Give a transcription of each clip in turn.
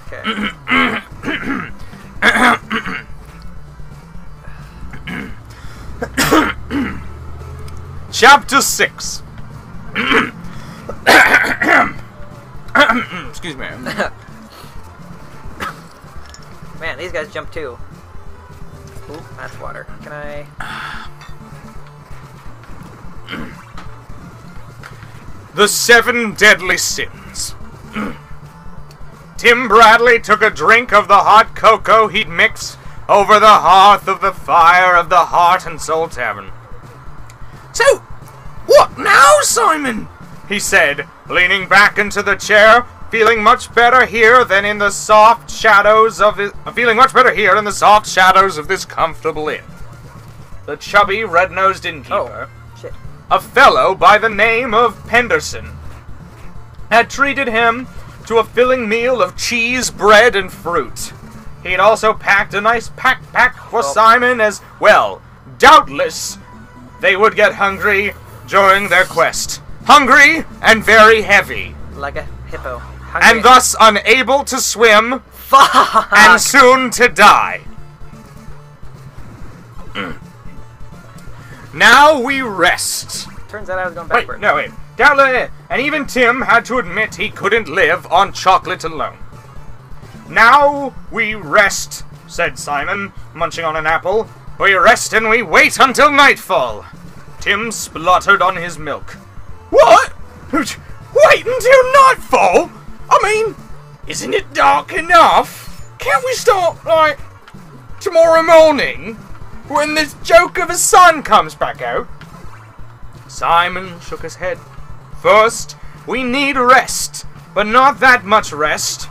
Okay. Chapter 6. Excuse me. Man, these guys jump too. Ooh, that's water. Can I... The 7 deadly sins. Tim Bradley took a drink of the hot cocoa he'd mix over the hearth of the fire of the Heart and Soul Tavern. So, what now, Simon? He said, leaning back into the chair, feeling much better here in the soft shadows of this comfortable inn. The chubby, red-nosed innkeeper, a fellow by the name of Penderson, had treated him to a filling meal of cheese, bread, and fruit. He'd also packed a nice pack for Simon as well. Doubtless, they would get hungry during their quest. Hungry and very heavy. Like a hippo. Hungry and thus unable to swim. Fuck! And soon to die. Now we rest. Turns out I was going backward. Wait. Doubtless, and even Tim had to admit he couldn't live on chocolate alone. Now we rest, said Simon, munching on an apple. We rest and we wait until nightfall. Tim spluttered on his milk. What? Wait until nightfall? I mean, isn't it dark enough? Can't we start, like, tomorrow morning? When this joke of a sun comes back out? Simon shook his head. First, we need rest, but not that much rest.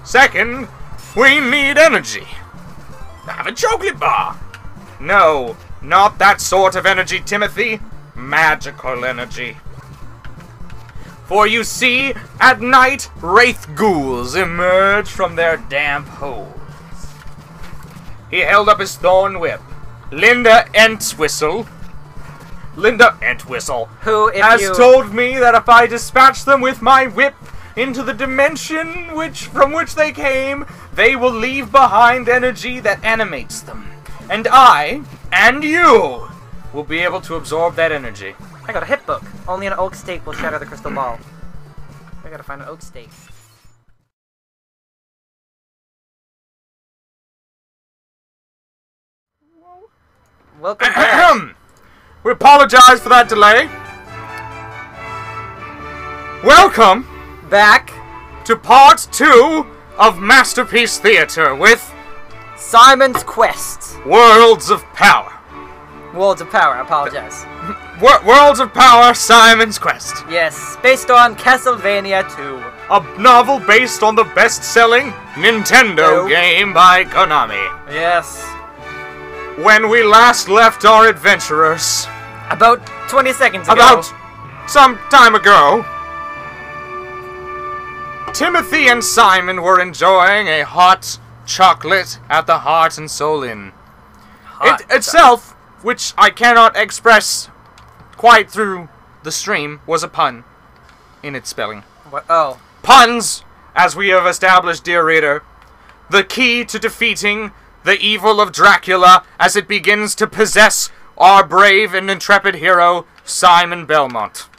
Second, we need energy. Have a chocolate bar. No, not that sort of energy, Timothy. Magical energy. For you see, at night, wraith ghouls emerge from their damp holes. He held up his thorn whip. Linda Entwistle, who has told me that if I dispatch them with my whip into the dimension from which they came, they will leave behind energy that animates them. And I, and you, will be able to absorb that energy. I got a hit book. Only an oak stake will shatter the crystal ball. I gotta find an oak stake. Welcome back. We apologize for that delay. Welcome back to part 2 of Masterpiece Theater with Simon's Quest. Worlds of Power. Worlds of Power, I apologize. Worlds of Power, Simon's Quest. Yes, based on Castlevania 2. A novel based on the best-selling Nintendo game by Konami. Yes. When we last left our adventurers... About 20 seconds ago. About some time ago... Timothy and Simon were enjoying a hot chocolate at the Heart and Soul Inn. Itself, which I cannot express quite through the stream, was a pun in its spelling. What? Oh. Puns, as we have established, dear reader, the key to defeating the evil of Dracula as it begins to possess our brave and intrepid hero, Simon Belmont.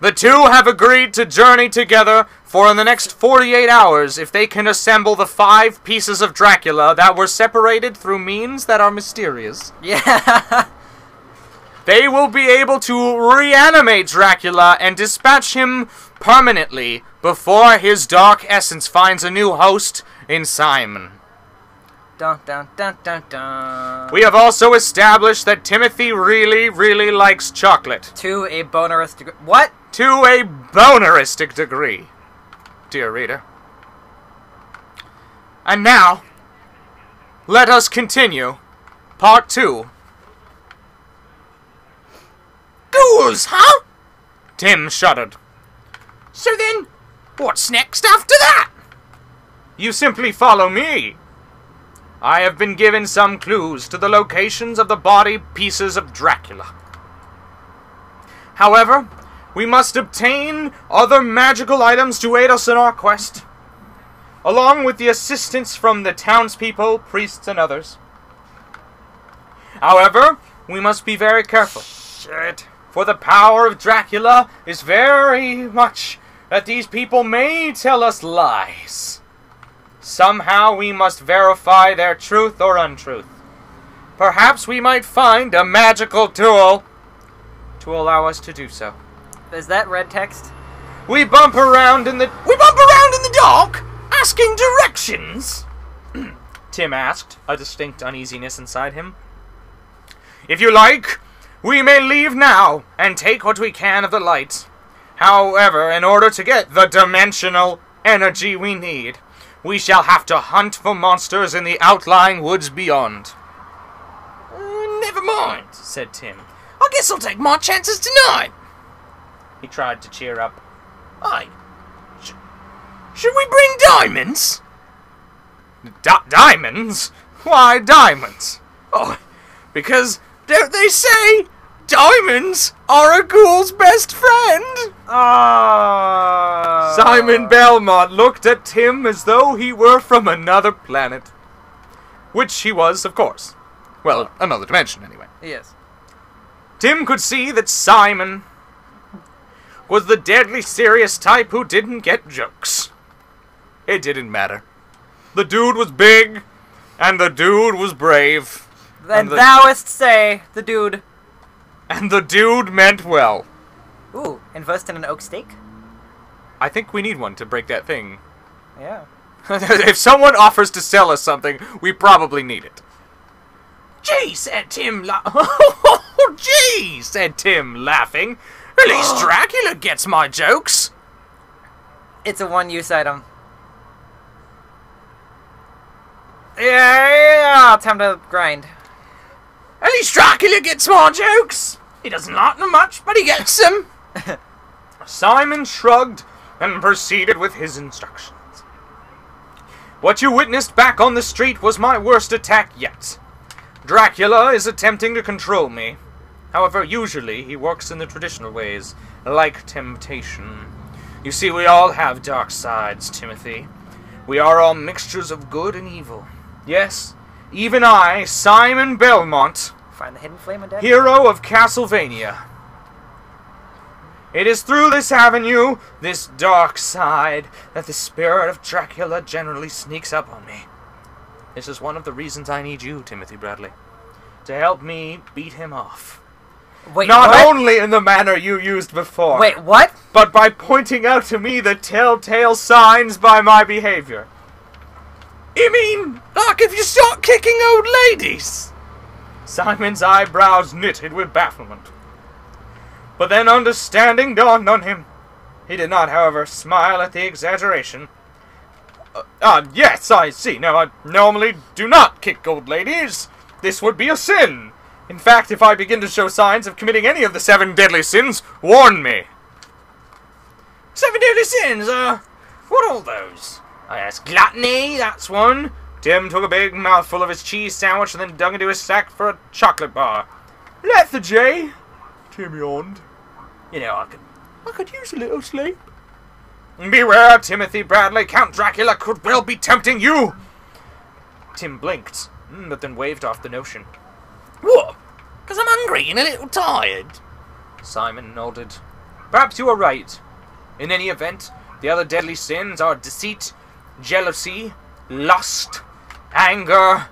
The two have agreed to journey together for the next 48 hours if they can assemble the 5 pieces of Dracula that were separated through means that are mysterious. Yeah. They will be able to reanimate Dracula and dispatch him permanently before his dark essence finds a new host in Simon. Dun, dun, dun, dun, dun. We have also established that Timothy really, really likes chocolate. To a boneristic degree. What? To a boneristic degree, dear reader. And now, let us continue part 2. Ghouls, huh? Tim shuddered. So then, what's next after that? You simply follow me. I have been given some clues to the locations of the body pieces of Dracula. However, we must obtain other magical items to aid us in our quest. along with the assistance from the townspeople, priests, and others. However, we must be very careful. Shit. For the power of Dracula is very much that these people may tell us lies. Somehow we must verify their truth or untruth. Perhaps we might find a magical tool to allow us to do so. Is that red text? We bump around in the dark, asking directions. Tim asked, a distinct uneasiness inside him. If you like, we may leave now and take what we can of the light. However, in order to get the dimensional energy we need, we shall have to hunt for monsters in the outlying woods beyond. Never mind, said Tim. I guess I'll take my chances tonight. He tried to cheer up. Hey, should we bring diamonds? Diamonds? Why diamonds? Oh, because don't they say diamonds are a ghoul's best friend? Simon Belmont looked at Tim as though he were from another planet. Which he was, of course. Well, another dimension, anyway. Yes. Tim could see that Simon was the deadly serious type who didn't get jokes. It didn't matter. The dude was big, and the dude was brave. And thou'st say, the dude. And the dude meant well. Ooh, invest in an oak stake? I think we need one to break that thing. Yeah. If someone offers to sell us something, we probably need it. Gee, said Tim, Gee, said Tim, laughing. At least Dracula gets my jokes. It's a one-use item. Yeah, time to grind. At least Dracula gets my jokes. He doesn't like them much, but he gets them. Simon shrugged and proceeded with his instructions. What you witnessed back on the street was my worst attack yet. Dracula is attempting to control me. However, usually he works in the traditional ways, like temptation. You see, we all have dark sides, Timothy. We are all mixtures of good and evil. Yes, even I, Simon Belmont, Find the hidden flame and death. hero of Castlevania. It is through this avenue, this dark side, that the spirit of Dracula generally sneaks up on me. This is one of the reasons I need you, Timothy Bradley, to help me beat him off. Wait, Not what? only in the manner you used before, Wait, what? but by pointing out to me the telltale signs by my behavior. You mean, like if you start kicking old ladies? Simon's eyebrows knitted with bafflement. But then understanding dawned on him. He did not, however, smile at the exaggeration. Yes, I see. No, I normally do not kick old ladies. This would be a sin. In fact, if I begin to show signs of committing any of the 7 deadly sins, warn me. 7 deadly sins, what are those? I asked. Gluttony, that's one. Tim took a big mouthful of his cheese sandwich and then dug into his sack for a chocolate bar. Lethargy, Tim yawned. You know, I could use a little sleep. Beware, Timothy Bradley. Count Dracula could well be tempting you. Tim blinked, but then waved off the notion. What? Because I'm hungry and a little tired. Simon nodded. Perhaps you are right. In any event, the other deadly sins are deceit, jealousy, lust, anger,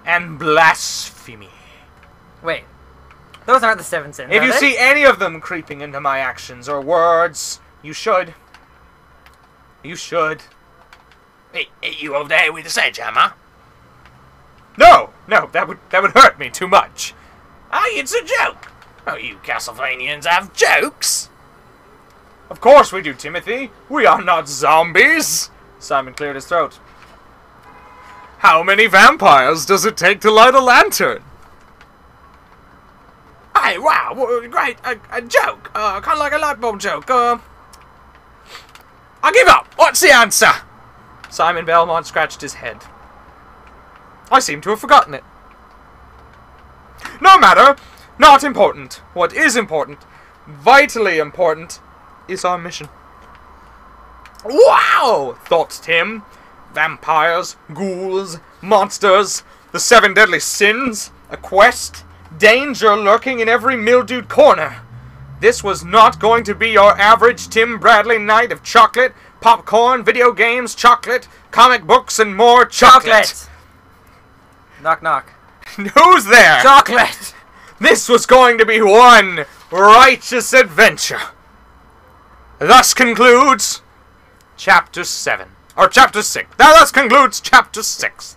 and blasphemy. Wait. Those aren't the 7 sins, If are you they? see any of them creeping into my actions or words, you should. You should. Hey, you over there with the sledgehammer? No, that would hurt me too much. Hey, it's a joke. Oh, you Castlevanians have jokes. Of course we do, Timothy. We are not zombies. Simon cleared his throat. How many vampires does it take to light a lantern? Hey, wow, great, a joke. Kind of like a light bulb joke. I give up. What's the answer? Simon Belmont scratched his head. I seem to have forgotten it. No matter. Not important. What is important, vitally important, is our mission. Wow, thought Tim. vampires, ghouls, monsters, the 7 deadly sins, a quest, danger lurking in every mildewed corner. This was not going to be your average Tim Bradley night of chocolate, popcorn, video games, chocolate, comic books, and more chocolate. Knock, knock. Who's there? Chocolate! This was going to be one righteous adventure. Thus concludes Chapter 7. Or Chapter 6. Now thus concludes Chapter 6.